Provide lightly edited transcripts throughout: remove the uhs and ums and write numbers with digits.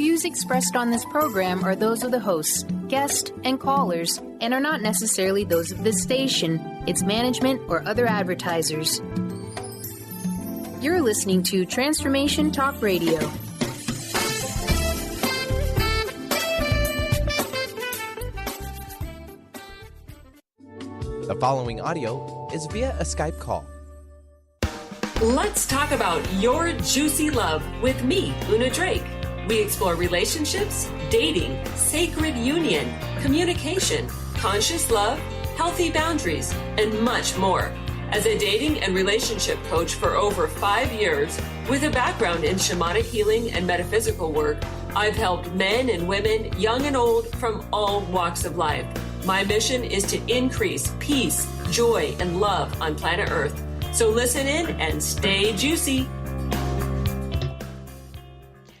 views expressed on this program are those of the hosts, guests, and callers, and are not necessarily those of this station, its management, or other advertisers. You're listening to Transformation Talk Radio. The following audio is via a Skype call. Let's talk about your juicy love with me, Una Drake. We explore relationships, dating, sacred union, communication, conscious love, healthy boundaries, and much more. As a dating and relationship coach for over 5 years, with a background in shamanic healing and metaphysical work, I've helped men and women, young and old, from all walks of life. My mission is to increase peace, joy, and love on planet Earth. So listen in and stay juicy.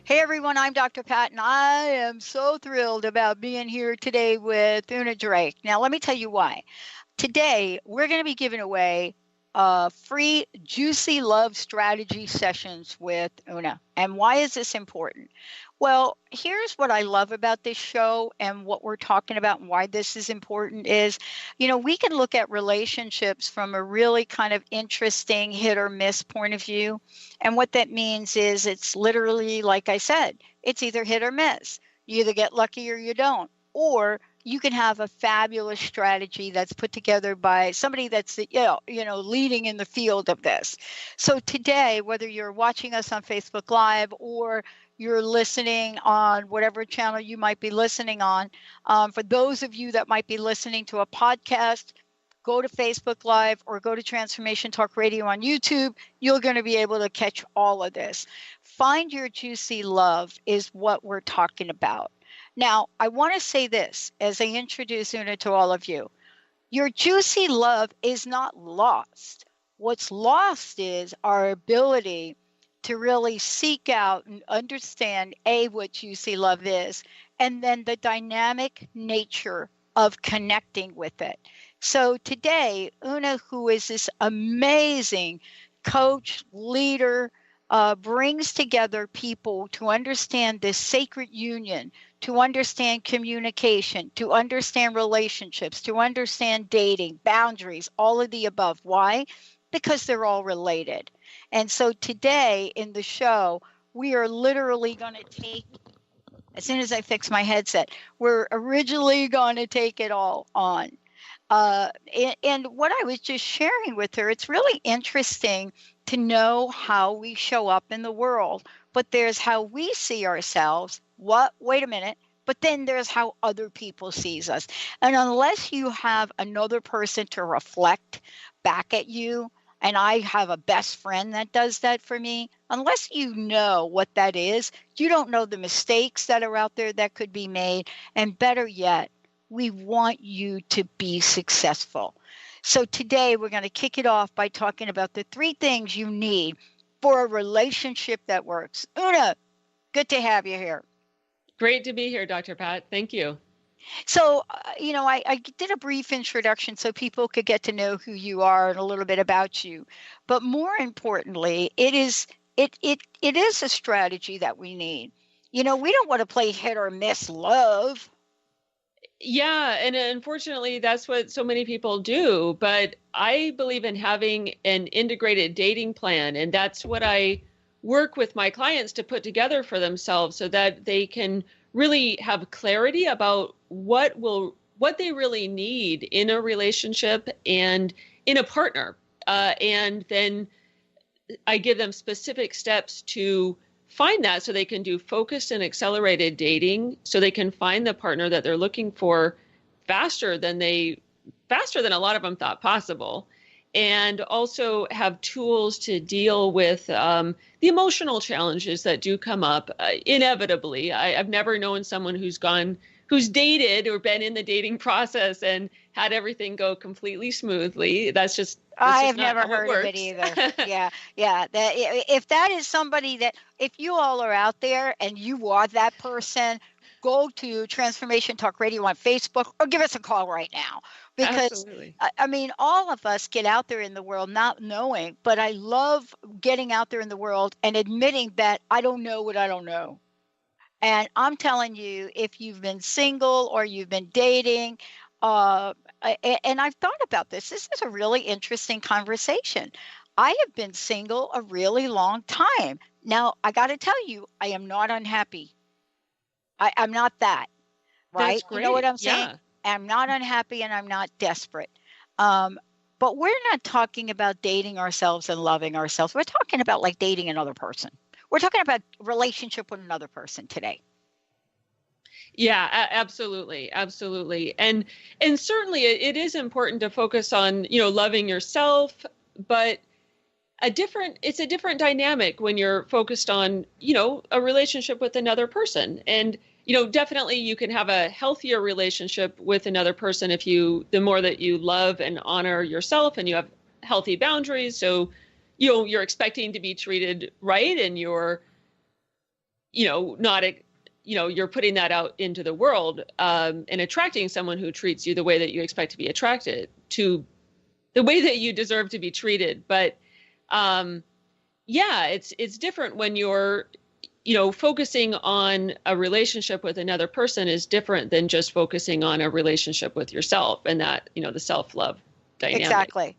Hey everyone, I'm Dr. Pat, and I am so thrilled about being here today with Una Drake. Now, let me tell you why. Today, we're going to be giving away free Juicy Love Strategy sessions with Una. And why is this important? Well, here's what I love about this show and what we're talking about and why this is important is, we can look at relationships from a really kind of interesting hit or miss point of view. And what that means is it's literally, like I said, it's either hit or miss. You either get lucky or you don't. Or you can have a fabulous strategy that's put together by somebody that's, leading in the field of this. So today, whether you're watching us on Facebook Live or you're listening on whatever channel you might be listening on, for those of you that might be listening to a podcast, go to Facebook Live or go to Transformation Talk Radio on YouTube. You're going to be able to catch all of this. Find your juicy love is what we're talking about. Now, I want to say this as I introduce Una to all of you. Your juicy love is not lost. What's lost is our ability to really seek out and understand, what juicy love is, and then the dynamic nature of connecting with it. So today, Una, who is this amazing coach, leader, brings together people to understand this sacred union, to understand communication, to understand relationships, to understand dating, boundaries, all of the above. Why? Because they're all related. And so today in the show, we are literally going to take, as soon as I fix my headset, we're originally going to take it all on. And what I was just sharing with her, it's really interesting to know how we show up in the world, but there's how we see ourselves. Wait a minute. But then there's how other people sees us. And unless you have another person to reflect back at you, and I have a best friend that does that for me, unless you know what that is, you don't know the mistakes that are out there that could be made. And better yet, we want you to be successful. So today we're going to kick it off by talking about the 3 things you need for a relationship that works. Una, good to have you here. Great to be here, Dr. Pat. Thank you. So, I did a brief introduction so people could get to know who you are and a little bit about you. But more importantly, it is a strategy that we need. We don't want to play hit or miss love. Yeah, and unfortunately, that's what so many people do. But I believe in having an integrated dating plan, and that's what I work with my clients to put together for themselves so that they can really have clarity about what they really need in a relationship and in a partner. And then I give them specific steps to find that so they can do focused and accelerated dating so they can find the partner that they're looking for faster than a lot of them thought possible. And also have tools to deal with the emotional challenges that do come up inevitably. I've never known someone who's dated or been in the dating process and had everything go completely smoothly. That's just I have never heard of it either. Yeah. If that is somebody if you all are out there and you are that person, go to Transformation Talk Radio on Facebook or give us a call right now. Because, absolutely. All of us get out there in the world not knowing, but I love getting out there in the world and admitting that I don't know what I don't know. And I'm telling you, if you've been single or you've been dating, and I've thought about this, this is a really interesting conversation. I have been single a really long time. Now, I got to tell you, I am not unhappy. I'm not that, right? That's great. You know what I'm saying? Yeah. I'm not unhappy and I'm not desperate. But we're not talking about dating ourselves and loving ourselves. We're talking about like dating another person. We're talking about relationship with another person today. Yeah, absolutely. Absolutely. And certainly it is important to focus on, loving yourself, but it's a different dynamic when you're focused on, a relationship with another person. And, definitely you can have a healthier relationship with another person the more that you love and honor yourself and you have healthy boundaries. So, you're expecting to be treated right and you're, not, you're putting that out into the world and attracting someone who treats you the way that you expect to be attracted to, the way that you deserve to be treated. But it's different when you're, focusing on a relationship with another person is different than just focusing on a relationship with yourself and that, the self-love dynamic. Exactly.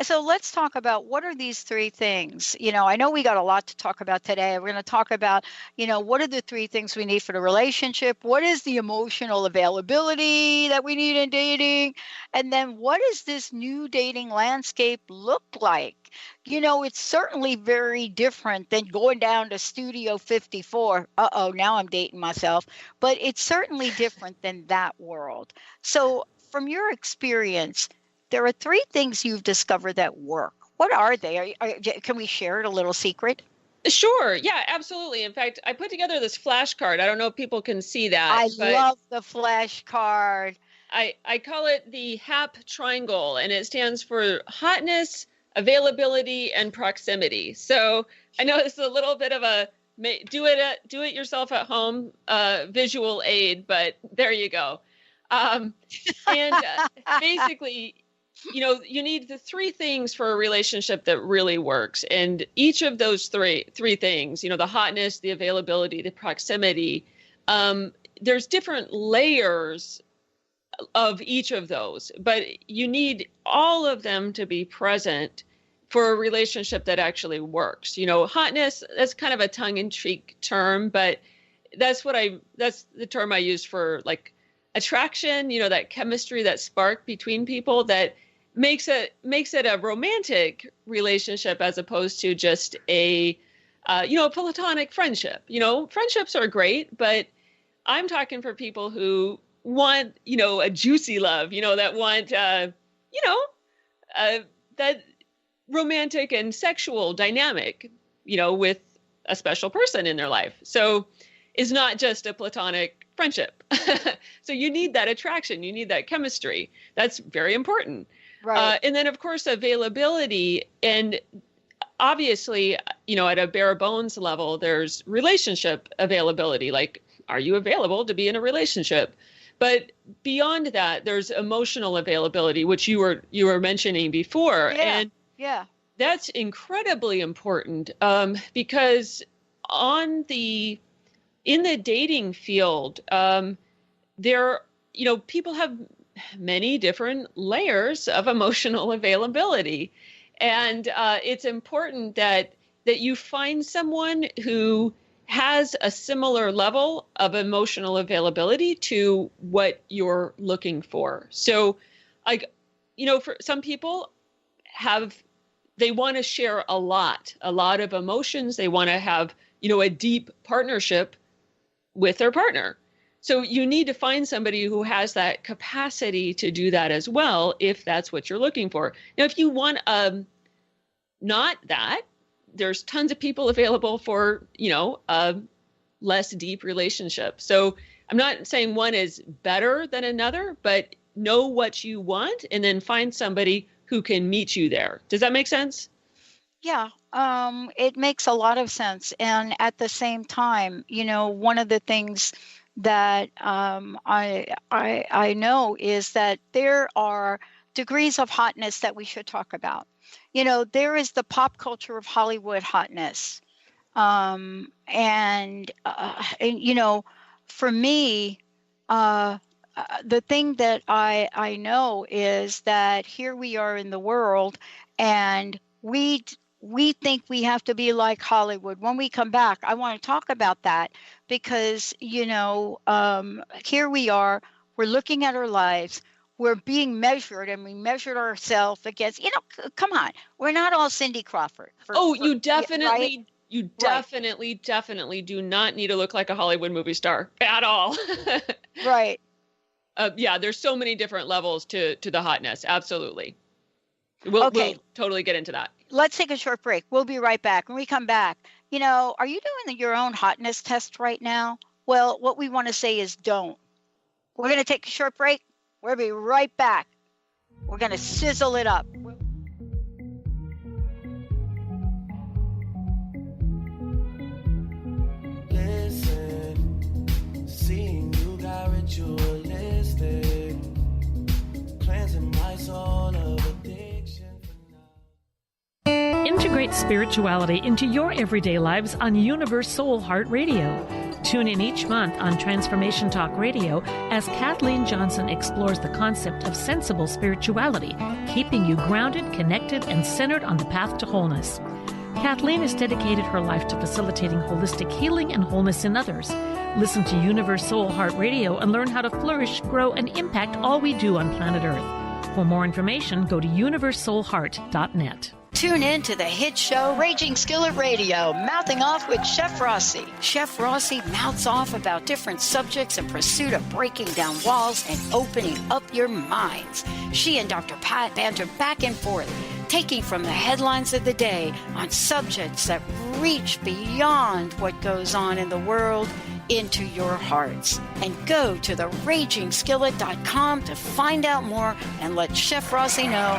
So let's talk about what are these three things. I know we got a lot to talk about today. We're going to talk about, what are the three things we need for the relationship? What is the emotional availability that we need in dating? And then what does this new dating landscape look like? It's certainly very different than going down to Studio 54. Now I'm dating myself. But it's certainly different than that world. So from your experience, there are three things you've discovered that work. What are they? Can we share it, a little secret? Sure. Yeah, absolutely. In fact, I put together this flashcard. I don't know if people can see that. I love the flashcard. I call it the HAP triangle, and it stands for hotness, availability, and proximity. So I know this is a little bit of a do it yourself at home visual aid, but there you go. Basically, you need the three things for a relationship that really works. And each of those three things, the hotness, the availability, the proximity, there's different layers of each of those, but you need all of them to be present for a relationship that actually works. Hotness, that's kind of a tongue-in-cheek term, but that's the term I use for like attraction, that chemistry, that spark between people that makes it a romantic relationship as opposed to just a platonic friendship. Friendships are great, but I'm talking for people who want, a juicy love, that want, that romantic and sexual dynamic, with a special person in their life. So it's not just a platonic friendship. So you need that attraction. You need that chemistry. That's very important. Right. And then, of course, availability. And obviously, at a bare bones level, there's relationship availability. Like, are you available to be in a relationship? But beyond that, there's emotional availability, which you were mentioning before. Yeah. And yeah. That's incredibly important because in the dating field, people have many different layers of emotional availability. And it's important that you find someone who has a similar level of emotional availability to what you're looking for. So, for some people they want to share a lot of emotions. They want to have, a deep partnership with their partner. So you need to find somebody who has that capacity to do that as well, if that's what you're looking for. Now, if you want not that, there's tons of people available for, a less deep relationship. So I'm not saying one is better than another, but know what you want and then find somebody who can meet you there. Does that make sense? Yeah, it makes a lot of sense. And at the same time, one of the things that I know is that there are degrees of hotness that we should talk about. There is the pop culture of Hollywood hotness. And for me, the thing that I know is that here we are in the world, and we think we have to be like Hollywood. When we come back, I want to talk about that because, here we are, we're looking at our lives, we're being measured, and we measured ourselves against, come on, we're not all Cindy Crawford. You definitely, right? you definitely, definitely do not need to look like a Hollywood movie star at all. Right. There's so many different levels to the hotness. Absolutely. We'll totally get into that. Let's take a short break. We'll be right back. When we come back, are you doing your own hotness test right now? Well, what we want to say is don't. We're going to take a short break. We'll be right back. We're going to sizzle it up. Listen, seeing you got ritualistic, cleansing my soul of addiction. Integrate spirituality into your everyday lives on Universe Soul Heart Radio. Tune in each month on Transformation Talk Radio as Kathleen Johnson explores the concept of sensible spirituality, keeping you grounded, connected, and centered on the path to wholeness. Kathleen has dedicated her life to facilitating holistic healing and wholeness in others. Listen to Universe Soul Heart Radio and learn how to flourish, grow, and impact all we do on planet Earth. For more information, go to universesoulheart.net. Tune in to the hit show Raging Skillet Radio, Mouthing Off with Chef Rossi. Chef Rossi mouths off about different subjects in pursuit of breaking down walls and opening up your minds. She and Dr. Pat banter back and forth, taking from the headlines of the day on subjects that reach beyond what goes on in the world into your hearts. And go to theragingskillet.com to find out more and let Chef Rossi know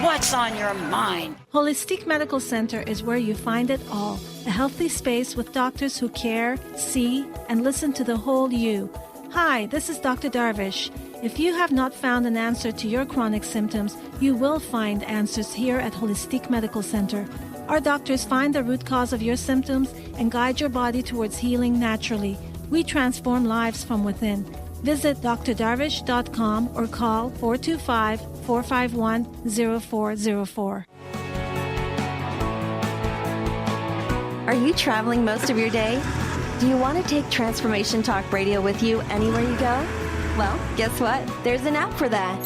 what's on your mind. Holistic Medical Center is where you find it all. A healthy space with doctors who care, see, and listen to the whole you. Hi, this is Dr. Darvish. If you have not found an answer to your chronic symptoms, you will find answers here at Holistic Medical Center. Our doctors find the root cause of your symptoms and guide your body towards healing naturally. We transform lives from within. Visit drdarvish.com or call 425-451-0404. Are you traveling most of your day? Do you want to take Transformation Talk Radio with you anywhere you go? Well, guess what? There's an app for that.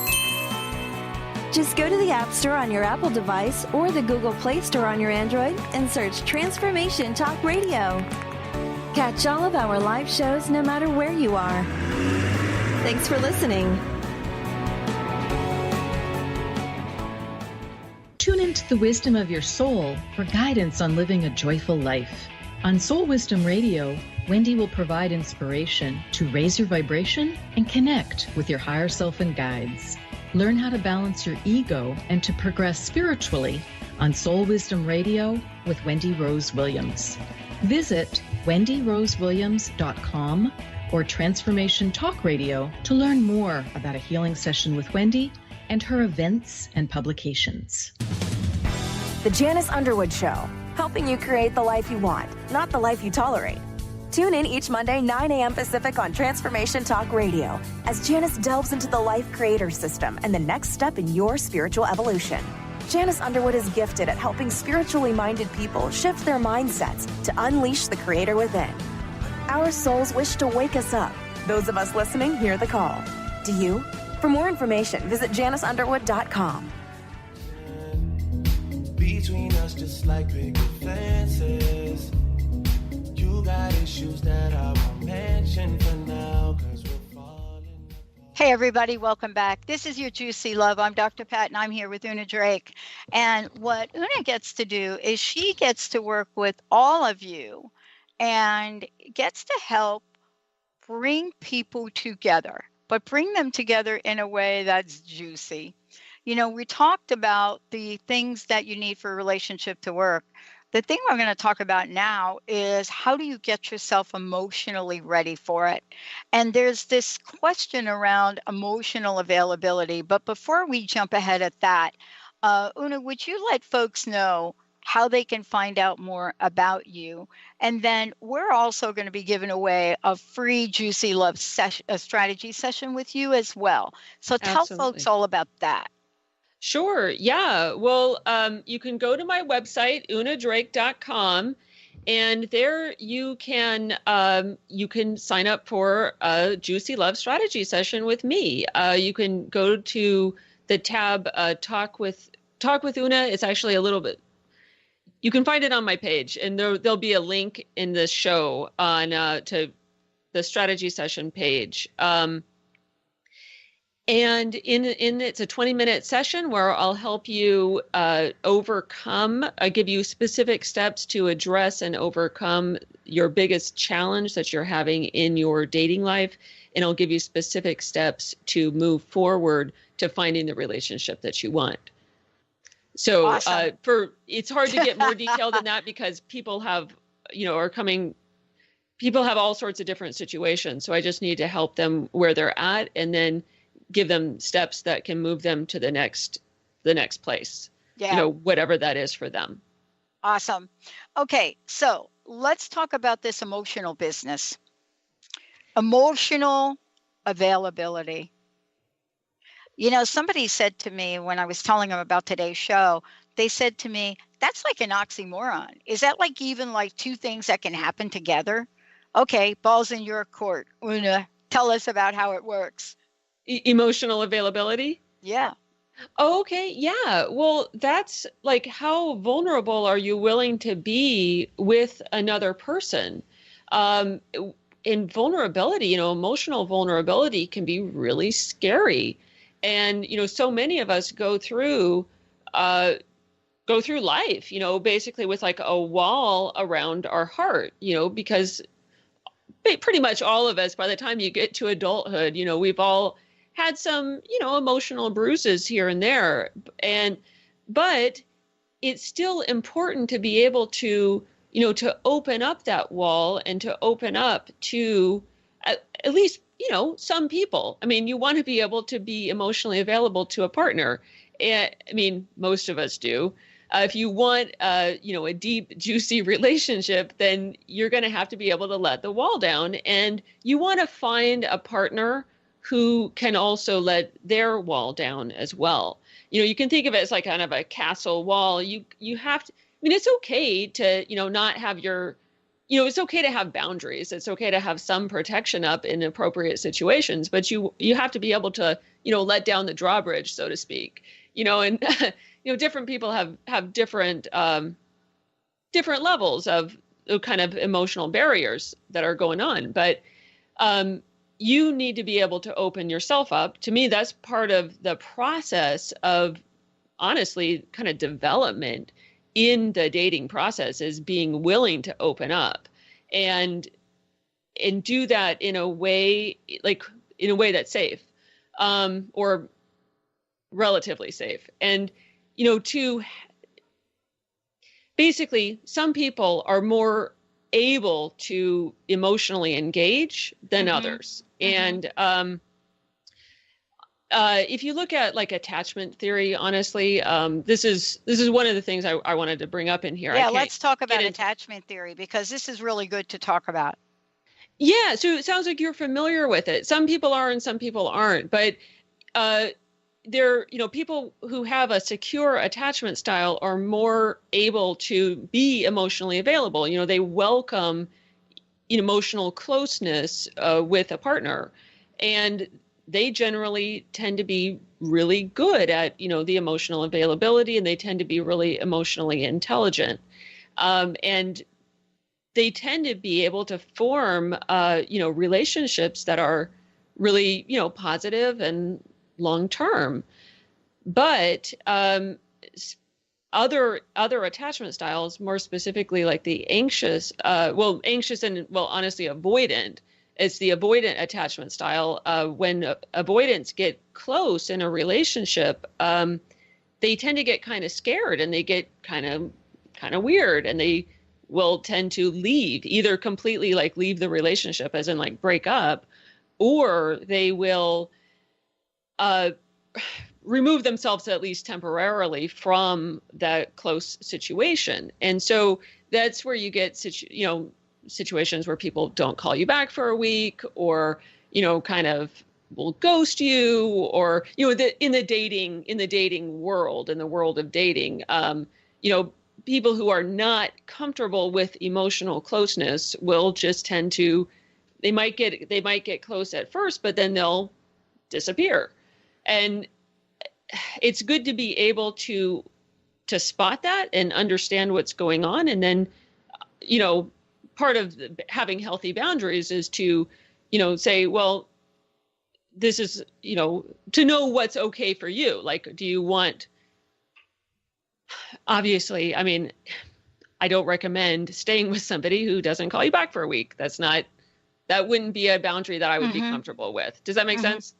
Just go to the App Store on your Apple device or the Google Play Store on your Android and search Transformation Talk Radio. Catch all of our live shows no matter where you are. Thanks for listening. Tune into the wisdom of your soul for guidance on living a joyful life. On Soul Wisdom Radio, Wendy will provide inspiration to raise your vibration and connect with your higher self and guides. Learn how to balance your ego and to progress spiritually on Soul Wisdom Radio with Wendy Rose Williams. Visit wendyrosewilliams.com or Transformation Talk Radio to learn more about a healing session with Wendy and her events and publications. The Janice Underwood Show, helping you create the life you want, not the life you tolerate. Tune in each Monday, 9 a.m. Pacific on Transformation Talk Radio as Janice delves into the Life Creator System and the next step in your spiritual evolution. Janice Underwood is gifted at helping spiritually minded people shift their mindsets to unleash the creator within. Our souls wish to wake us up. Those of us listening hear the call. Do you? For more information, visit JaniceUnderwood.com. Between us, just like big fences. You got issues that I won't mention for now, 'cause we're falling apart. Hey everybody, welcome back. This is your Juicy Love. I'm Dr. Pat and I'm here with Una Drake. And what Una gets to do is she gets to work with all of you and gets to help bring people together, but bring them together in a way that's juicy. You know, we talked about the things that you need for a relationship to work. The thing we're going to talk about now is how do you get yourself emotionally ready for it? And there's this question around emotional availability. But before we jump ahead at that, Una, would you let folks know how they can find out more about you. And then we're also going to be giving away a free Juicy Love strategy session with you as well. So tell folks all about that. Sure. Yeah. Well, you can go to my website, unadrake.com, and there you can sign up for a Juicy Love strategy session with me. You can go to the tab Talk with Una. It's actually a little bit. You can find it on my page, and there'll be a link in the show on to the strategy session page. And it's a 20-minute session where I'll help you give you specific steps to address and overcome your biggest challenge that you're having in your dating life. And I'll give you specific steps to move forward to finding the relationship that you want. So awesome. It's hard to get more detailed than that because people have all sorts of different situations. So I just need to help them where they're at and then give them steps that can move them to the next place, whatever that is for them. Awesome. Okay. So let's talk about this emotional business, emotional availability. Somebody said to me when I was telling them about today's show, they said to me, that's like an oxymoron. Is that like even like two things that can happen together? Okay, ball's in your court. Una, tell us about how it works. Emotional availability? Yeah. Oh, okay. Yeah. Well, that's like, how vulnerable are you willing to be with another person? In vulnerability, emotional vulnerability can be really scary. And, so many of us go through life, basically with like a wall around our heart, because pretty much all of us, by the time you get to adulthood, we've all had some, emotional bruises here and there. But it's still important to be able to, to open up that wall and to open up to at least, some people. I mean, you want to be able to be emotionally available to a partner. And I mean, most of us do. If you want, a deep, juicy relationship, then you're going to have to be able to let the wall down. And you want to find a partner who can also let their wall down as well. You can think of it as like kind of a castle wall. You have to, it's okay to, not have your, it's okay to have boundaries. It's okay to have some protection up in appropriate situations, but you have to be able to, let down the drawbridge, so to speak, and, different people have different levels of kind of emotional barriers that are going on. But, you need to be able to open yourself up. To me, that's part of the process of, honestly, kind of development in the dating process, is being willing to open up and do that in a way that's safe, or relatively safe. And, basically, some people are more able to emotionally engage than others. And if you look at like attachment theory, honestly, this is one of the things I wanted to bring up in here. Yeah, let's talk about attachment theory, because this is really good to talk about. Yeah, so it sounds like you're familiar with it. Some people are and some people aren't, but people who have a secure attachment style are more able to be emotionally available. They welcome emotional closeness with a partner, and they generally tend to be really good at, the emotional availability, and they tend to be really emotionally intelligent. And they tend to be able to form, relationships that are really, positive and long-term. But other attachment styles, more specifically like the anxious and honestly avoidant. It's the avoidant attachment style. When avoidants get close in a relationship, they tend to get kind of scared, and they get kind of weird, and they will tend to leave, either completely like leave the relationship, as in like break up, or they will remove themselves at least temporarily from that close situation. And so that's where you get, situations where people don't call you back for a week, or, kind of will ghost you, or, in the dating world, in the world of dating, people who are not comfortable with emotional closeness will just tend to, they might get close at first, but then they'll disappear. And it's good to be able to spot that and understand what's going on. And then, part of having healthy boundaries is to, say, well, this is, to know what's okay for you. Like, do you want, obviously, I mean, I don't recommend staying with somebody who doesn't call you back for a week. That wouldn't be a boundary that I would be comfortable with. Does that make sense?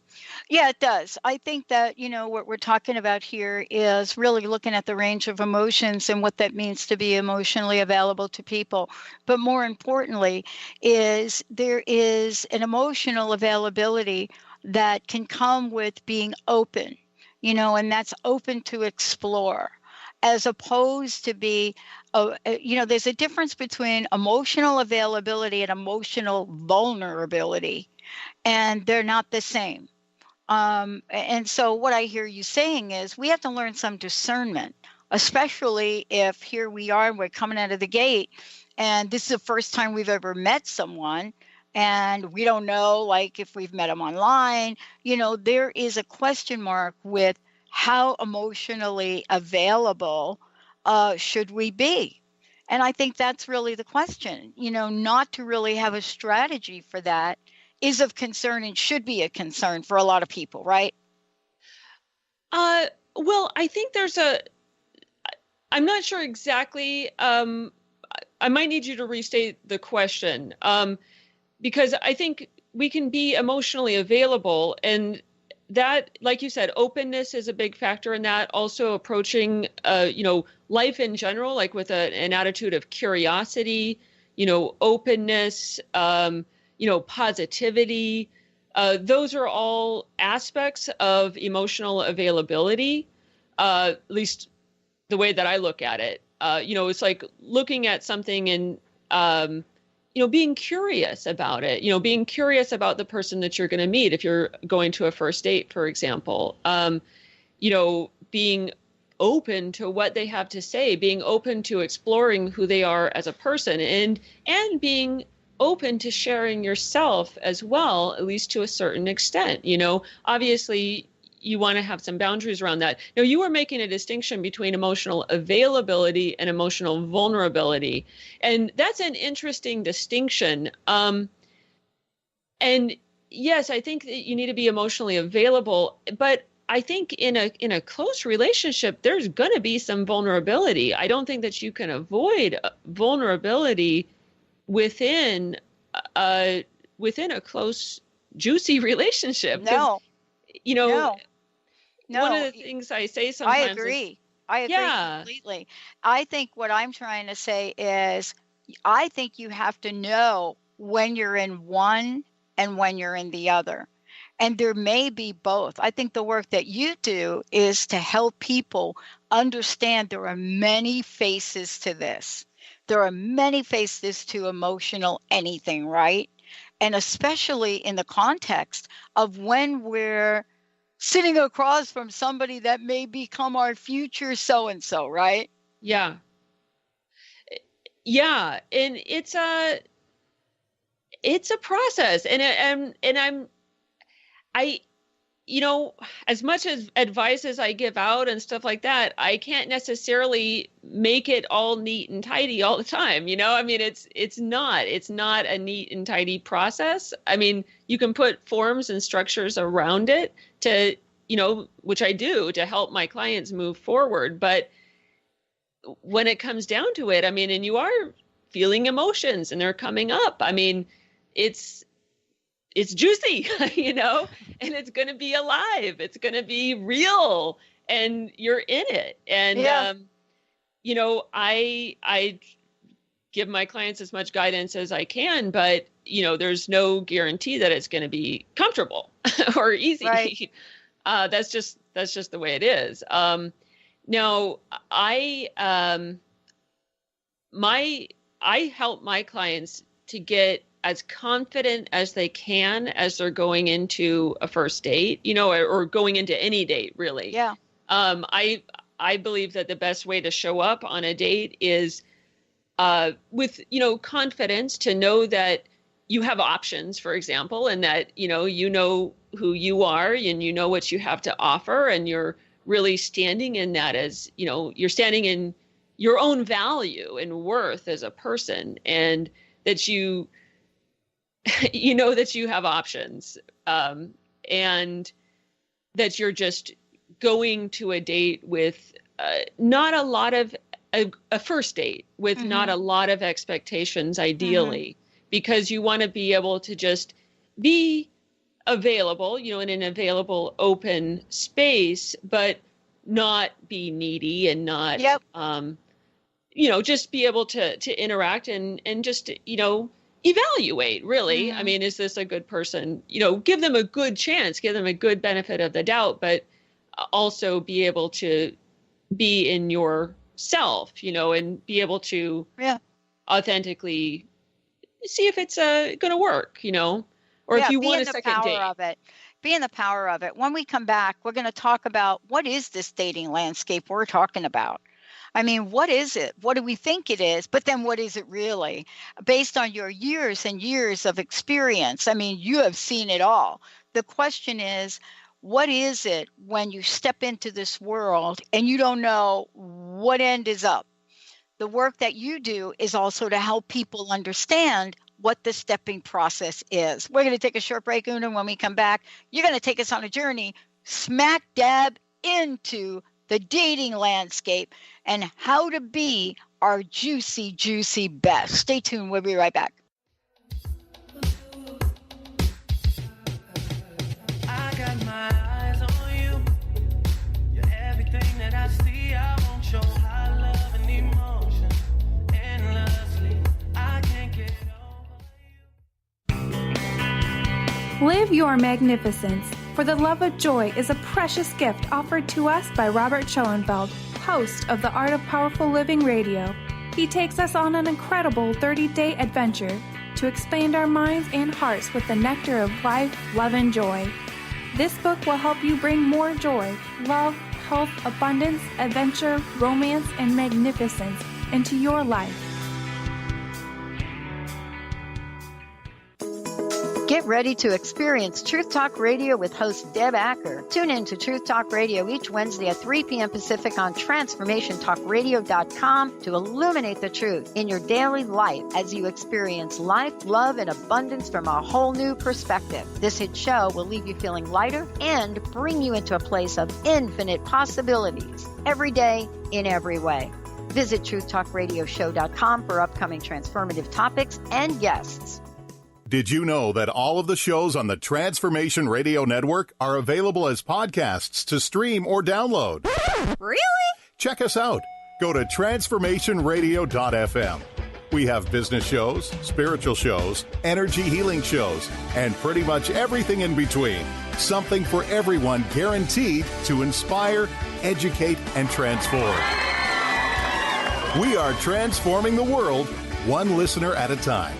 Yeah, it does. I think that, what we're talking about here is really looking at the range of emotions and what that means to be emotionally available to people. But more importantly, there is an emotional availability that can come with being open, and that's open to explore, as opposed to be, there's a difference between emotional availability and emotional vulnerability, and they're not the same. And so what I hear you saying is we have to learn some discernment, especially if here we are, we're coming out of the gate, and this is the first time we've ever met someone, and we don't know, like, if we've met them online, there is a question mark with how emotionally available should we be? And I think that's really the question, not to really have a strategy for that is of concern and should be a concern for a lot of people, right? Well, I think I'm not sure exactly. I might need you to restate the question, because I think we can be emotionally available, and that, like you said, openness is a big factor in that. Also approaching, life in general, like with an attitude of curiosity, openness, positivity. Those are all aspects of emotional availability, at least the way that I look at it. It's like looking at something and, being curious about it, being curious about the person that you're going to meet if you're going to a first date, for example, being open to what they have to say, being open to exploring who they are as a person, and being open to sharing yourself as well, at least to a certain extent. Obviously you want to have some boundaries around that. Now, you were making a distinction between emotional availability and emotional vulnerability. And that's an interesting distinction. And yes, I think that you need to be emotionally available, but I think in a close relationship, there's going to be some vulnerability. I don't think that you can avoid vulnerability within a close, juicy relationship. No. No. One of the things I say sometimes. I agree completely. I think what I'm trying to say is, I think you have to know when you're in one and when you're in the other. And there may be both. I think the work that you do is to help people understand there are many faces to this. There are many faces to emotional anything, right? And especially in the context of when we're sitting across from somebody that may become our future so-and-so, right? Yeah. Yeah. And it's a process. And as much as advice as I give out and stuff like that, I can't necessarily make it all neat and tidy all the time. It's not a neat and tidy process. I mean, you can put forms and structures around it to, which I do to help my clients move forward. But when it comes down to it, and you are feeling emotions and they're coming up. It's juicy, and it's going to be alive. It's going to be real, and you're in it. And, I give my clients as much guidance as I can, but, there's no guarantee that it's going to be comfortable or easy. Right. That's just the way it is. Now, I help my clients to get as confident as they can as they're going into a first date, or going into any date, really. Yeah. I believe that the best way to show up on a date is with, confidence, to know that you have options, for example, and that, you know who you are and you know what you have to offer, and you're really standing in that as, you're standing in your own value and worth as a person, and that you know that you have options, and that you're just going to a date with not a lot of a first date with not a lot of expectations, ideally, because you want to be able to just be available, in an available, open space, but not be needy and not, just be able to interact and just, evaluate, really. I mean, is this a good person? Give them a good chance, give them a good benefit of the doubt, but also be able to be in yourself, and be able to authentically see if it's going to work, or if you want a second date. Be in the power of it. When we come back, we're going to talk about what is this dating landscape we're talking about. I mean, what is it? What do we think it is? But then what is it really? Based on your years and years of experience, I mean, you have seen it all. The question is, what is it when you step into this world and you don't know what end is up? The work that you do is also to help people understand what the stepping process is. We're going to take a short break, Una. When we come back, you're going to take us on a journey smack dab into the dating landscape and how to be our juicy, juicy best. Stay tuned. We'll be right back. I got my eyes on you. You're everything that I see. I won't show high love and emotion endlessly. I can't get over. Live your magnificence. For the Love of Joy is a precious gift offered to us by Robert Schoenfeld, host of the Art of Powerful Living Radio. He takes us on an incredible 30-day adventure to expand our minds and hearts with the nectar of life, love, and joy. This book will help you bring more joy, love, health, abundance, adventure, romance, and magnificence into your life. Get ready to experience Truth Talk Radio with host Deb Acker. Tune in to Truth Talk Radio each Wednesday at 3 p.m. Pacific on TransformationTalkRadio.com to illuminate the truth in your daily life as you experience life, love, and abundance from a whole new perspective. This hit show will leave you feeling lighter and bring you into a place of infinite possibilities every day in every way. Visit TruthTalkRadioshow.com for upcoming transformative topics and guests. Did you know that all of the shows on the Transformation Radio Network are available as podcasts to stream or download? Really? Check us out. Go to transformationradio.fm. We have business shows, spiritual shows, energy healing shows, and pretty much everything in between. Something for everyone, guaranteed to inspire, educate, and transform. We are transforming the world, one listener at a time.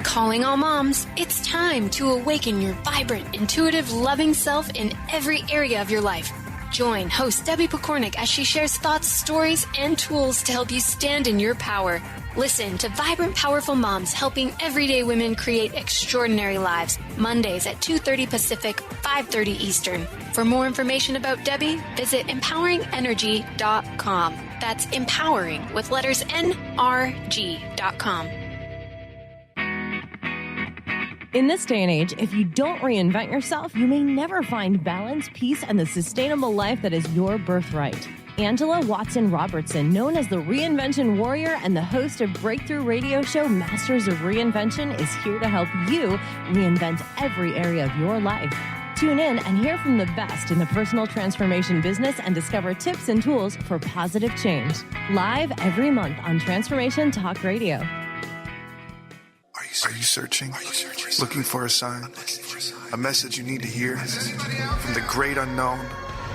Calling all moms, it's time to awaken your vibrant, intuitive, loving self in every area of your life. Join host Debbie Pokornik as she shares thoughts, stories, and tools to help you stand in your power. Listen to Vibrant, Powerful Moms helping everyday women create extraordinary lives. Mondays at 2:30 Pacific, 5:30 Eastern. For more information about Debbie, visit empoweringenergy.com. That's empowering with letters NRG.com. In this day and age, if you don't reinvent yourself, you may never find balance, peace, and the sustainable life that is your birthright. Angela Watson Robertson, known as the Reinvention Warrior and the host of breakthrough radio show Masters of Reinvention, is here to help you reinvent every area of your life. Tune in and hear from the best in the personal transformation business and discover tips and tools for positive change. Live every month on Transformation Talk Radio. Are Are you searching? Looking for a sign? A message you need to hear? From the great unknown,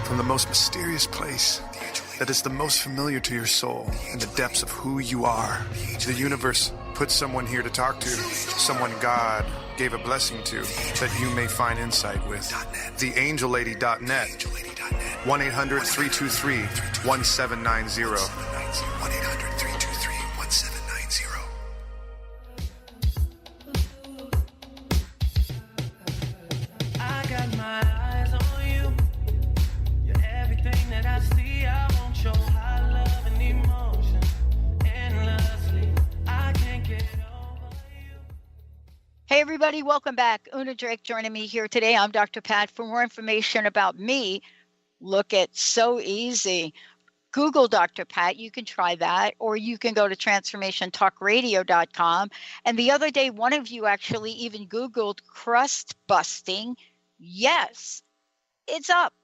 from the most mysterious place that is the most familiar to your soul in the depths of who you are. The universe put someone here to talk to, someone God gave a blessing to, that you may find insight with. TheAngelLady.net. 1-800-323-1790. 1-800-323-1790. I got my eyes on you. You're everything that I see. I want your high love and emotion endlessly. I can't get over you. Hey, everybody, welcome back. Una Drake joining me here today. I'm Dr. Pat. For more information about me, look at So Easy. Google Dr. Pat. You can try that, or you can go to transformationtalkradio.com. And the other day, one of you actually even Googled crust busting. Yes, it's up.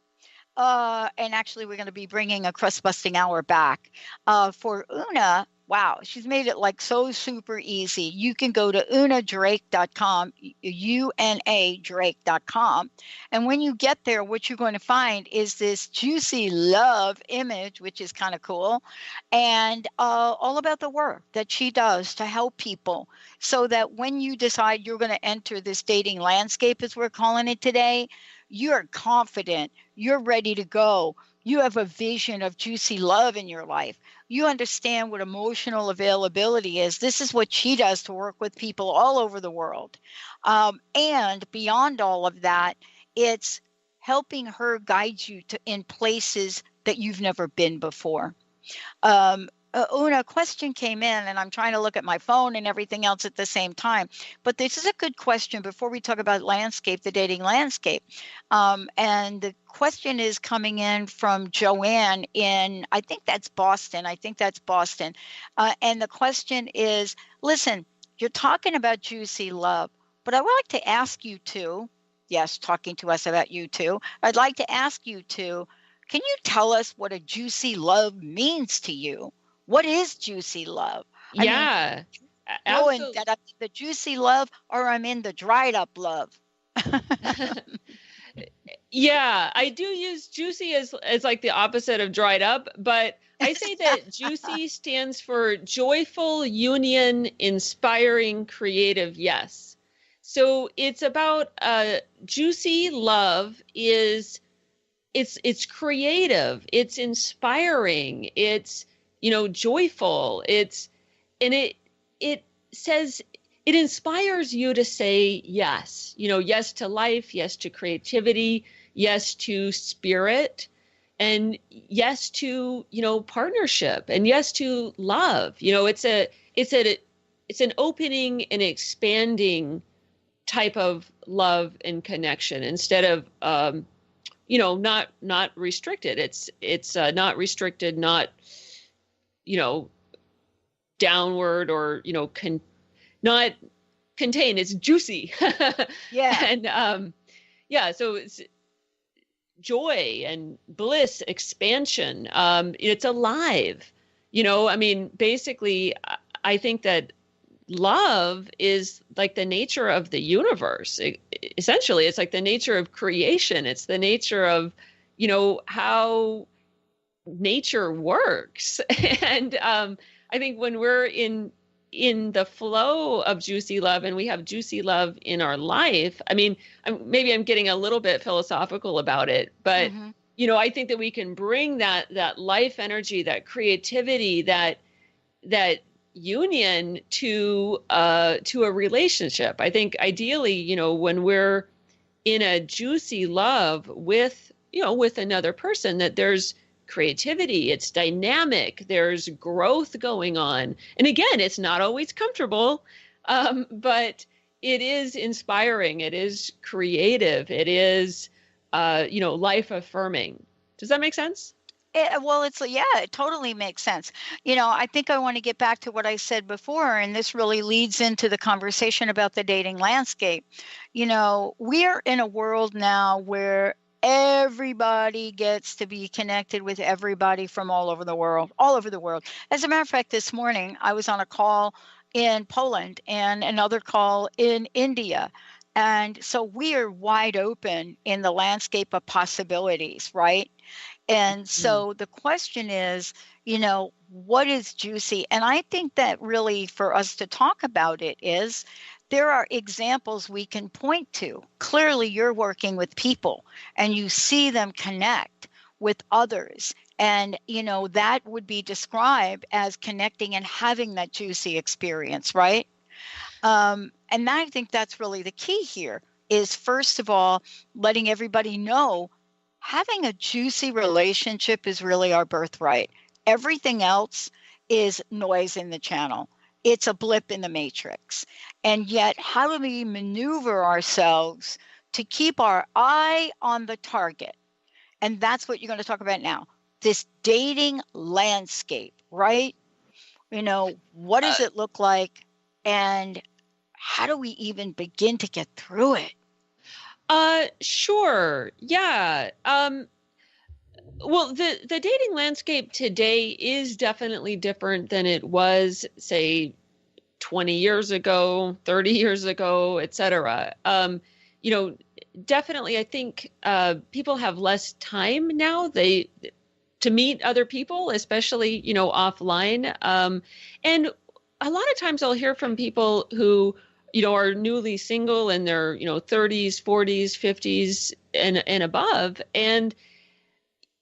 And actually, we're going to be bringing a crust busting hour back. For Una, wow, she's made it like so super easy. You can go to unadrake.com, UNA-Drake.com. And when you get there, what you're going to find is this juicy love image, which is kind of cool, and all about the work that she does to help people so that when you decide you're going to enter this dating landscape, as we're calling it today, you're confident, you're ready to go. You have a vision of juicy love in your life. You understand what emotional availability is. This is what she does to work with people all over the world. And beyond all of that, it's helping her guide you in places that you've never been before. Una, a question came in, and I'm trying to look at my phone and everything else at the same time. But this is a good question before we talk about landscape, the dating landscape. And the question is coming in from Joanne in, I think that's Boston. And the question is, listen, you're talking about juicy love, but I would like to ask you two, yes, talking to us about you two, I'd like to ask you two, can you tell us what a juicy love means to you? What is juicy love? Yeah, knowing that I'm in the juicy love or I'm in the dried up love. Yeah, I do use juicy as like the opposite of dried up, but I say that juicy stands for joyful, union, inspiring, creative, yes. So it's about juicy love is it's creative, it's inspiring, it's joyful. It says it inspires you to say yes, yes to life, yes to creativity, yes to spirit, and yes to, partnership, and yes to love. It's an opening and expanding type of love and connection instead of, not restricted. It's not restricted, not, downward or, not contained. It's juicy. Yeah. And, so it's joy and bliss, expansion. It's alive, basically I think that love is like the nature of the universe. Essentially, it's like the nature of creation. It's the nature of, how nature works. And I think when we're in the flow of juicy love and we have juicy love in our life, maybe I'm getting a little bit philosophical about it, but I think that we can bring that life energy, that creativity, that union to a relationship. I think ideally, when we're in a juicy love with another person, that there's creativity, it's dynamic, there's growth going on. And again, it's not always comfortable, but it is inspiring, it is creative, it is, life affirming. Does that make sense? It totally makes sense. I think I want to get back to what I said before, and this really leads into the conversation about the dating landscape. We are in a world now where everybody gets to be connected with everybody from all over the world. As a matter of fact, this morning I was on a call in Poland and another call in India. And so we are wide open in the landscape of possibilities, right? And so the question is, what is juicy? And I think that really for us to talk about it is there are examples we can point to. Clearly, you're working with people and you see them connect with others. And, that would be described as connecting and having that juicy experience, right? And I think that's really the key here is, first of all, letting everybody know having a juicy relationship is really our birthright. Everything else is noise in the channel. It's a blip in the matrix. And yet, how do we maneuver ourselves to keep our eye on the target? And that's what you're going to talk about now. This dating landscape, right? What does it look like? And how do we even begin to get through it? Sure. Yeah. Well, the dating landscape today is definitely different than it was, say, 20 years ago, 30 years ago, et cetera. Definitely, I think people have less time now to meet other people, especially, offline. And a lot of times I'll hear from people who, are newly single in their, 30s, 40s, 50s and above. And,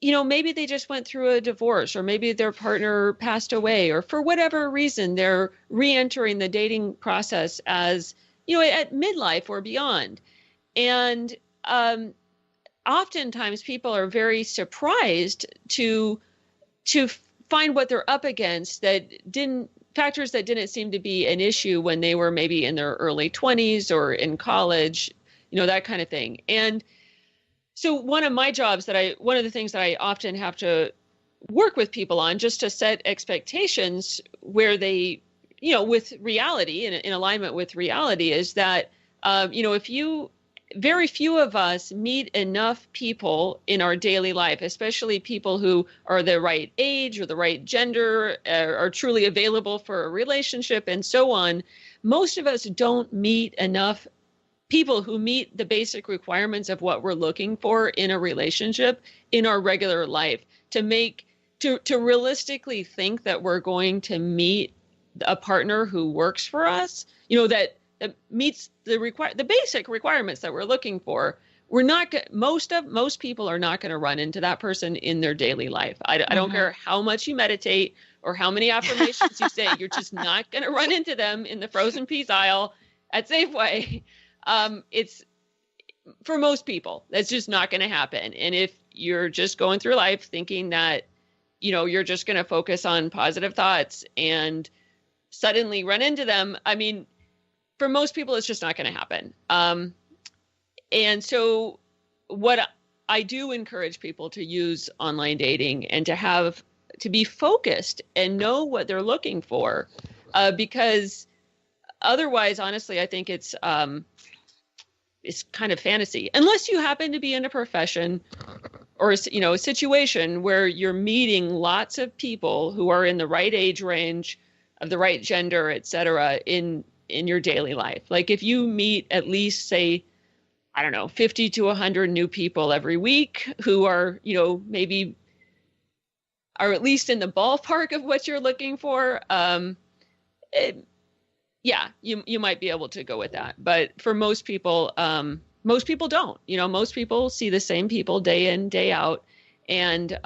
maybe they just went through a divorce, or maybe their partner passed away, or for whatever reason, they're re-entering the dating process as, at midlife or beyond. And oftentimes people are very surprised to find what they're up against factors that didn't seem to be an issue when they were maybe in their early 20s or in college, that kind of thing. And so one of the things that I often have to work with people on, just to set expectations where they, with reality, in alignment with reality, is that, very few of us meet enough people in our daily life, especially people who are the right age or the right gender, are truly available for a relationship and so on. Most of us don't meet enough people who meet the basic requirements of what we're looking for in a relationship in our regular life to realistically think that we're going to meet a partner who works for us, that meets the basic requirements that we're looking for. We're not most people are not going to run into that person in their daily life. I don't care how much you meditate or how many affirmations you say, you're just not going to run into them in the frozen peas aisle at Safeway. It's for most people, that's just not going to happen. And if you're just going through life thinking that, you're just going to focus on positive thoughts and suddenly run into them, for most people, it's just not going to happen. And so what I do encourage people to use online dating and to be focused and know what they're looking for, because otherwise, honestly, I think it's kind of fantasy, unless you happen to be in a profession or, a situation where you're meeting lots of people who are in the right age range, of the right gender, et cetera, in your daily life. Like if you meet at least, say, 50 to 100 new people every week who are, maybe are at least in the ballpark of what you're looking for. You might be able to go with that. But for most people don't. Most people see the same people day in, day out. And,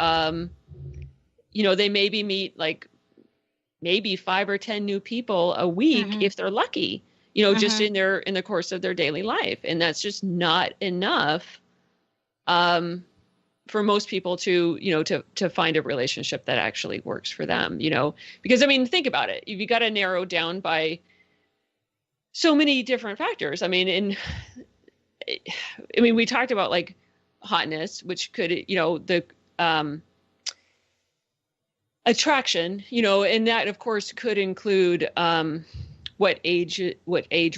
they maybe meet maybe 5 or 10 new people a week if they're lucky, just in the course of their daily life. And that's just not enough for most people to find a relationship that actually works for them, because think about it. You got to narrow down by so many different factors. We talked about like hotness, which could, the attraction, and that of course could include what age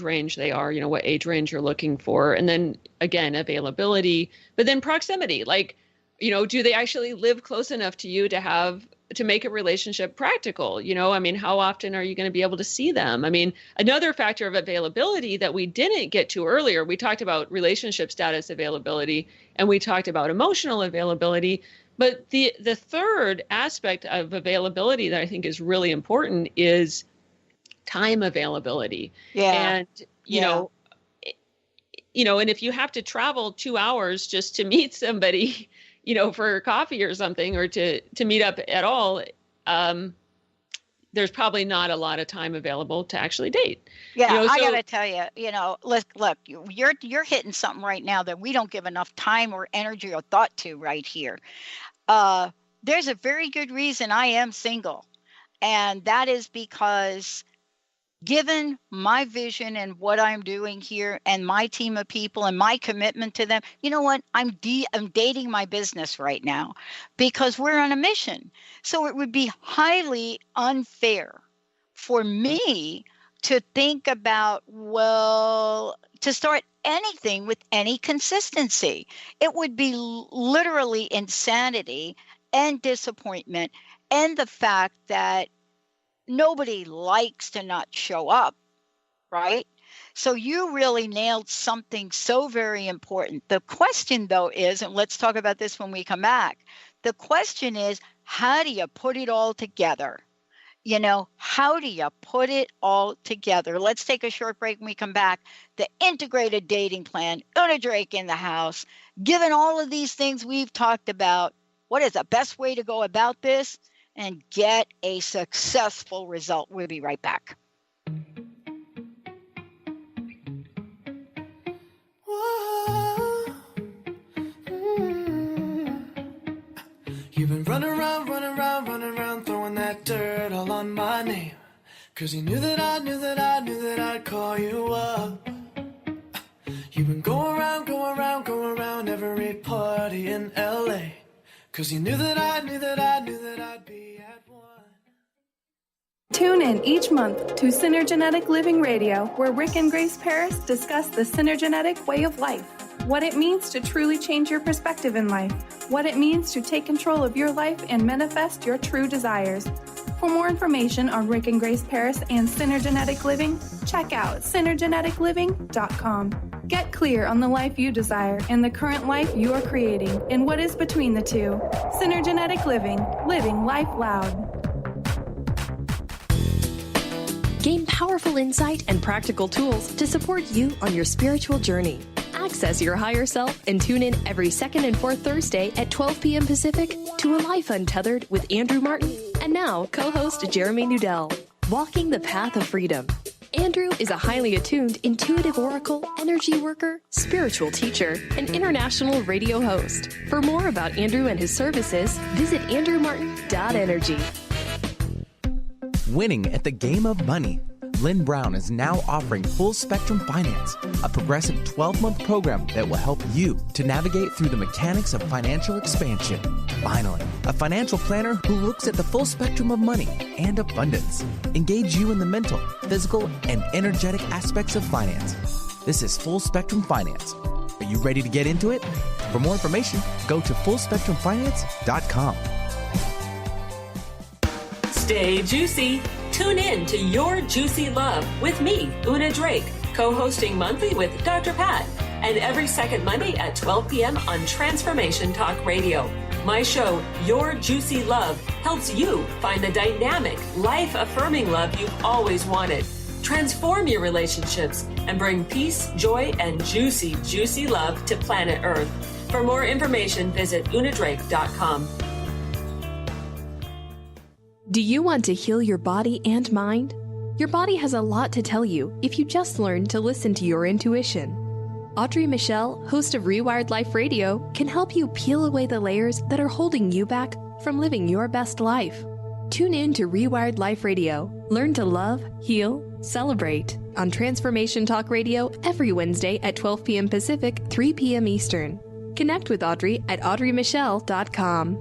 range they are, what age range you're looking for. And then again, availability, but then proximity, like, do they actually live close enough to you to to make a relationship practical. I mean, how often are you going to be able to see them? I mean, another factor of availability that we didn't get to earlier, we talked about relationship status availability and we talked about emotional availability. But the third aspect of availability that I think is really important is time availability. Yeah. And, and if you have to travel 2 hours just to meet somebody, for coffee or something, or to meet up at all, there's probably not a lot of time available to actually date. Yeah, I got to tell you, look, you're hitting something right now that we don't give enough time or energy or thought to right here. There's a very good reason I am single, and that is because given my vision and what I'm doing here and my team of people and my commitment to them, you know what? I'm dating my business right now because we're on a mission. So it would be highly unfair for me to think about, to start anything with any consistency. It would be literally insanity and disappointment, and the fact that nobody likes to not show up, right? So you really nailed something so very important. The question, though, is, and let's talk about this when we come back, the question is, how do you put it all together? How do you put it all together? Let's take a short break when we come back. The integrated dating plan, Una Drake in the house. Given all of these things we've talked about, what is the best way to go about this and get a successful result? We'll be right back. You've been running around, throwing that dirt all on my name. 'Cause you knew that I'd call you up. You've been going around every party in LA. 'Cause you knew that I'd be at one. Tune in each month to Synergenetic Living Radio, where Rick and Grace Paris discuss the synergenetic way of life, what it means to truly change your perspective in life, what it means to take control of your life and manifest your true desires. For more information on Rick and Grace Paris and Synergenetic Living, check out synergeneticliving.com. Get clear on the life you desire and the current life you are creating and what is between the two. Synergenetic Living, living life loud. Gain powerful insight and practical tools to support you on your spiritual journey. Access your higher self and tune in every second and fourth Thursday at 12 p.m. Pacific to A Life Untethered with Andrew Martin and now co-host Jeremy Nudell. Walking the Path of Freedom. Andrew is a highly attuned, intuitive oracle, energy worker, spiritual teacher, and international radio host. For more about Andrew and his services, visit andrewmartin.energy. Winning at the game of money. Lynn Brown is now offering Full Spectrum Finance, a progressive 12-month program that will help you to navigate through the mechanics of financial expansion. Finally, a financial planner who looks at the full spectrum of money and abundance. Engage you in the mental, physical, and energetic aspects of finance. This is Full Spectrum Finance. Are you ready to get into it? For more information, go to fullspectrumfinance.com. Stay juicy. Tune in to Your Juicy Love with me, Una Drake, co-hosting monthly with Dr. Pat, and every second Monday at 12 p.m. on Transformation Talk Radio. My show, Your Juicy Love, helps you find the dynamic, life-affirming love you've always wanted. Transform your relationships and bring peace, joy, and juicy, juicy love to planet Earth. For more information, visit unadrake.com. Do you want to heal your body and mind? Your body has a lot to tell you if you just learn to listen to your intuition. Audrey Michelle, host of Rewired Life Radio, can help you peel away the layers that are holding you back from living your best life. Tune in to Rewired Life Radio. Learn to love, heal, celebrate on Transformation Talk Radio every Wednesday at 12 p.m. Pacific, 3 p.m. Eastern. Connect with Audrey at audreymichelle.com.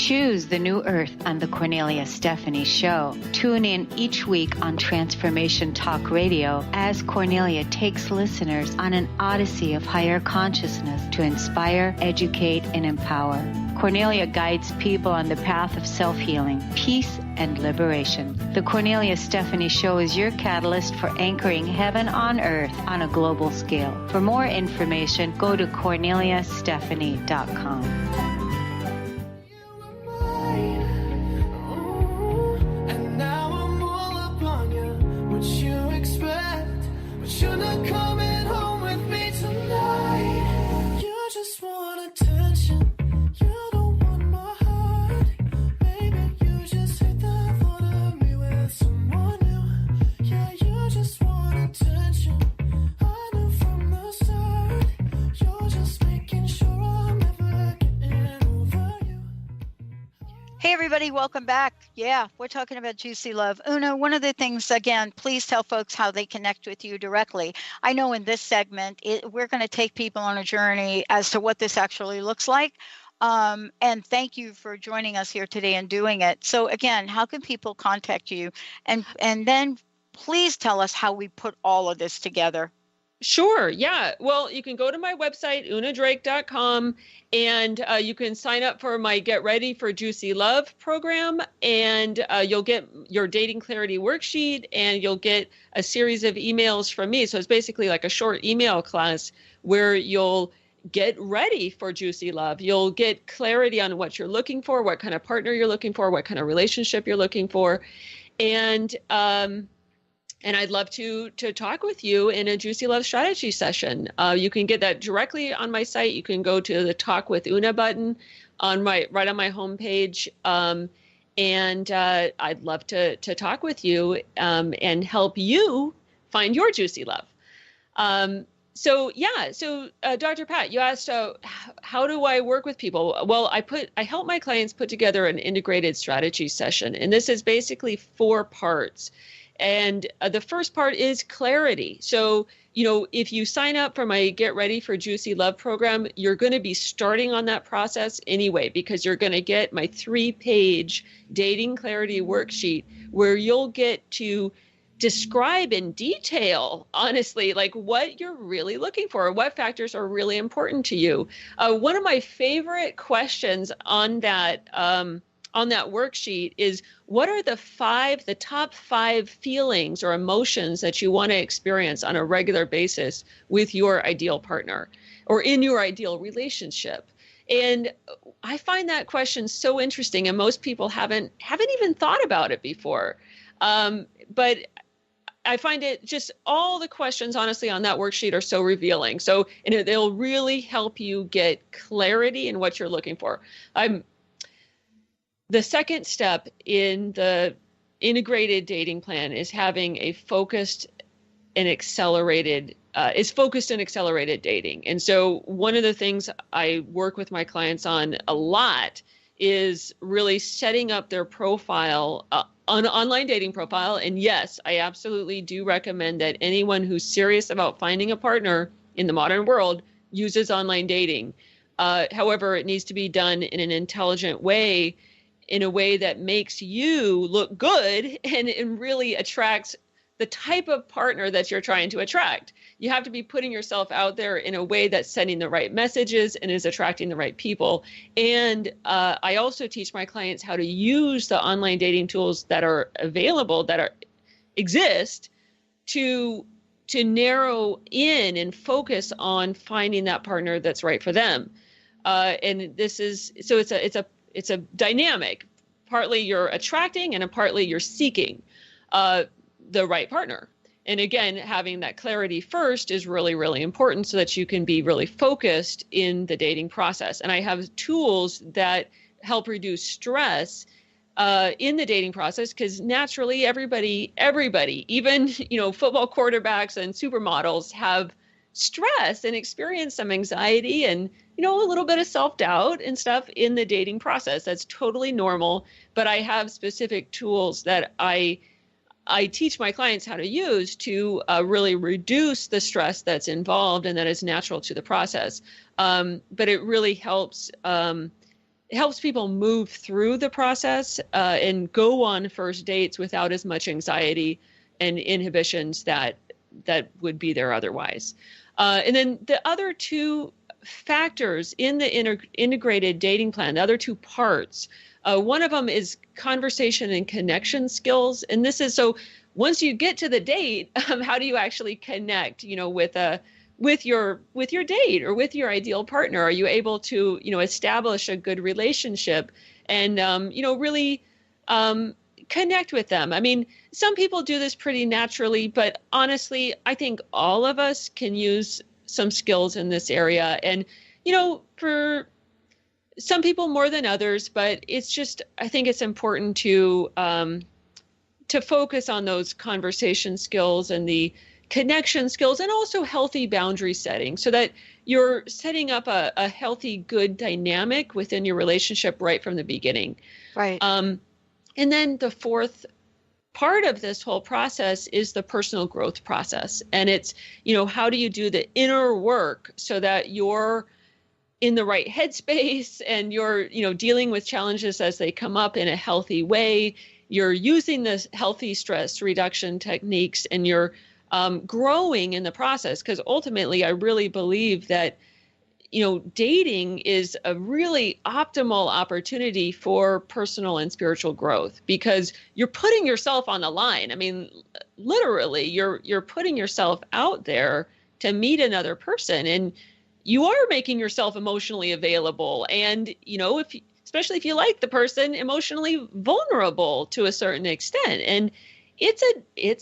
Choose the new earth on the Cornelia Stephanie Show. Tune in each week on Transformation Talk Radio as Cornelia takes listeners on an odyssey of higher consciousness to inspire, educate, and empower. Cornelia guides people on the path of self-healing, peace, and liberation. The Cornelia Stephanie Show is your catalyst for anchoring heaven on earth on a global scale. For more information, go to corneliastephanie.com. And now I'm all up on you. What you expect? But you're not coming home with me tonight. You just want attention. You don't want my heart. Baby, you just hate the thought of me with someone new. Yeah, you just want attention. I knew from the start. You're just making sure I'm never getting over you. Hey, everybody, welcome back. Yeah, we're talking about Juicy Love. Una, one of the things, again, please tell folks how they connect with you directly. I know in this segment, we're going to take people on a journey as to what this actually looks like. And thank you for joining us here today and doing it. So again, how can people contact you? And then please tell us how we put all of this together. Sure. Yeah. Well, you can go to my website, unadrake.com, and you can sign up for my Get Ready for Juicy Love program, and you'll get your dating clarity worksheet, and you'll get a series of emails from me. So it's basically like a short email class where you'll get ready for Juicy Love. You'll get clarity on what you're looking for, what kind of partner you're looking for, what kind of relationship you're looking for. And I'd love to talk with you in a Juicy Love strategy session. You can get that directly on my site. You can go to the Talk with Una button right on my homepage. And I'd love to talk with you and help you find your Juicy Love. So Dr. Pat, you asked, how do I work with people? Well, I help my clients put together an integrated strategy session, and this is basically 4 parts. And the first part is clarity. So, if you sign up for my Get Ready for Juicy Love program, you're going to be starting on that process anyway, because you're going to get my 3-page dating clarity worksheet where you'll get to describe in detail, honestly, like what you're really looking for, what factors are really important to you. One of my favorite questions on that worksheet is, what are the top 5 feelings or emotions that you want to experience on a regular basis with your ideal partner or in your ideal relationship? And I find that question so interesting, and most people haven't even thought about it before. But I find it just, all the questions, honestly, on that worksheet are so revealing. So, and they'll really help you get clarity in what you're looking for. The second step in the integrated dating plan is having a focused and accelerated dating. And so one of the things I work with my clients on a lot is really setting up their profile, an online dating profile. And yes, I absolutely do recommend that anyone who's serious about finding a partner in the modern world uses online dating. However, it needs to be done in an intelligent way, in a way that makes you look good and really attracts the type of partner that you're trying to attract. You have to be putting yourself out there in a way that's sending the right messages and is attracting the right people. And I also teach my clients how to use the online dating tools that are available, exist, to narrow in and focus on finding that partner that's right for them. And this is, so it's a dynamic. Partly you're attracting and partly you're seeking the right partner. And again, having that clarity first is really, really important so that you can be really focused in the dating process. And I have tools that help reduce stress in the dating process, because naturally everybody, even, football quarterbacks and supermodels have stress and experience some anxiety and, a little bit of self-doubt and stuff in the dating process. That's totally normal. But I have specific tools that I teach my clients how to use to really reduce the stress that's involved and that is natural to the process. But it really helps helps people move through the process and go on first dates without as much anxiety and inhibitions that would be there otherwise. And then the other two factors in the integrated dating plan, the other two parts, one of them is conversation and connection skills. And this is, so once you get to the date, how do you actually connect, with your date or with your ideal partner? Are you able to, establish a good relationship and, really connect with them? I mean, some people do this pretty naturally, but honestly, I think all of us can use some skills in this area. And, for some people more than others, but it's just, I think it's important to focus on those conversation skills and the connection skills, and also healthy boundary setting, so that you're setting up a healthy, good dynamic within your relationship right from the beginning. Right. And then the fourth part of this whole process is the personal growth process. And it's, how do you do the inner work so that you're in the right headspace and you're, dealing with challenges as they come up in a healthy way. You're using the healthy stress reduction techniques, and you're growing in the process. Because ultimately, I really believe that, dating is a really optimal opportunity for personal and spiritual growth, because you're putting yourself on the line. I mean, literally, you're putting yourself out there to meet another person, and you are making yourself emotionally available. And, especially if you like the person, emotionally vulnerable to a certain extent. And it's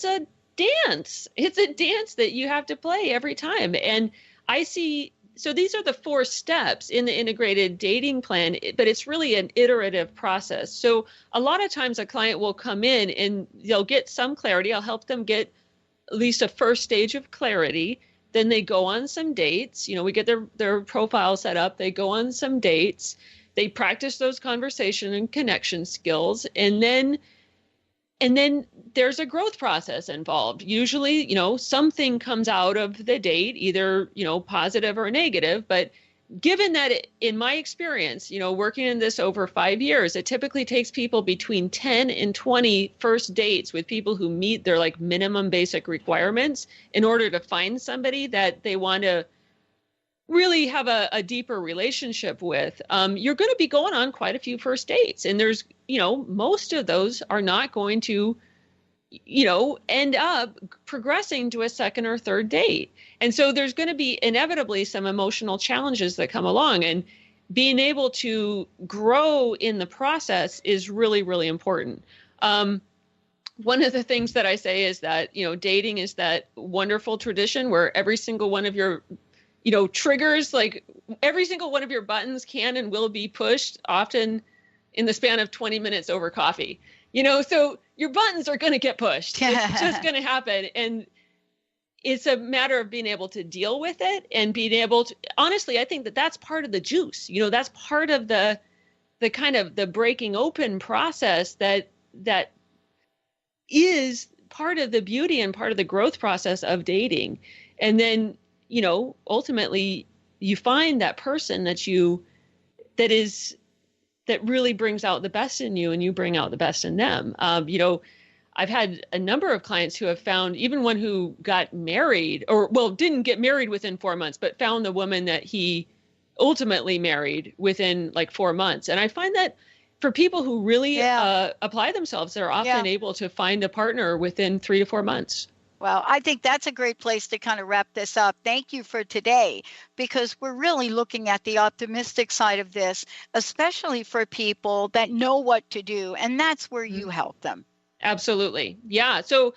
a dance. It's a dance that you have to play every time. And I see, so these are the 4 steps in the integrated dating plan, but it's really an iterative process. So a lot of times a client will come in and they'll get some clarity. I'll help them get at least a first stage of clarity. Then they go on some dates. We get their profile set up. They go on some dates. They practice those conversation and connection skills. And then there's a growth process involved. Usually, something comes out of the date, either, positive or negative. But given that, in my experience, working in this over 5 years, it typically takes people between 10 and 20 first dates with people who meet their minimum basic requirements in order to find somebody that they want to really have a deeper relationship with. You're going to be going on quite a few first dates, and there's, most of those are not going to, end up progressing to a second or third date. And so there's going to be inevitably some emotional challenges that come along, and being able to grow in the process is really, really important. One of the things that I say is that, dating is that wonderful tradition where every single one of your triggers, like every single one of your buttons can and will be pushed, often in the span of 20 minutes over coffee. So your buttons are going to get pushed. It's just going to happen. And it's a matter of being able to deal with it and being able to, honestly, I think that that's part of the juice. That's part of the kind of the breaking open process that is part of the beauty and part of the growth process of dating. And then, ultimately you find that person that really brings out the best in you, and you bring out the best in them. I've had a number of clients who have found, even one who got married didn't get married within 4 months, but found the woman that he ultimately married within 4 months. And I find that for people who really apply themselves, they're often able to find a partner within 3 to 4 months. Well, I think that's a great place to kind of wrap this up. Thank you for today, because we're really looking at the optimistic side of this, especially for people that know what to do. And that's where you help them. Absolutely. Yeah. So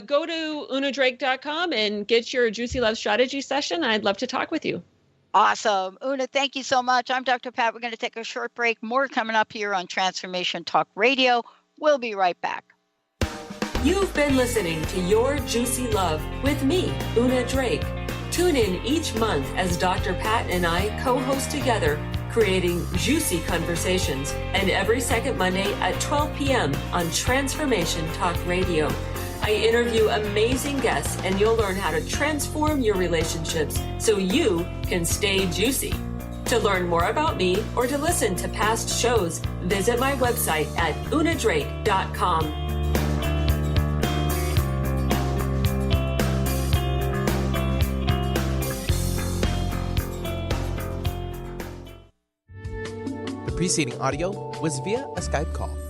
go to unadrake.com and get your Juicy Love Strategy session. I'd love to talk with you. Awesome. Una, thank you so much. I'm Dr. Pat. We're going to take a short break. More coming up here on Transformation Talk Radio. We'll be right back. You've been listening to Your Juicy Love with me, Una Drake. Tune in each month as Dr. Pat and I co-host together, creating juicy conversations, and every second Monday at 12 p.m. on Transformation Talk Radio. I interview amazing guests, and you'll learn how to transform your relationships so you can stay juicy. To learn more about me or to listen to past shows, visit my website at unadrake.com. The preceding audio was via a Skype call.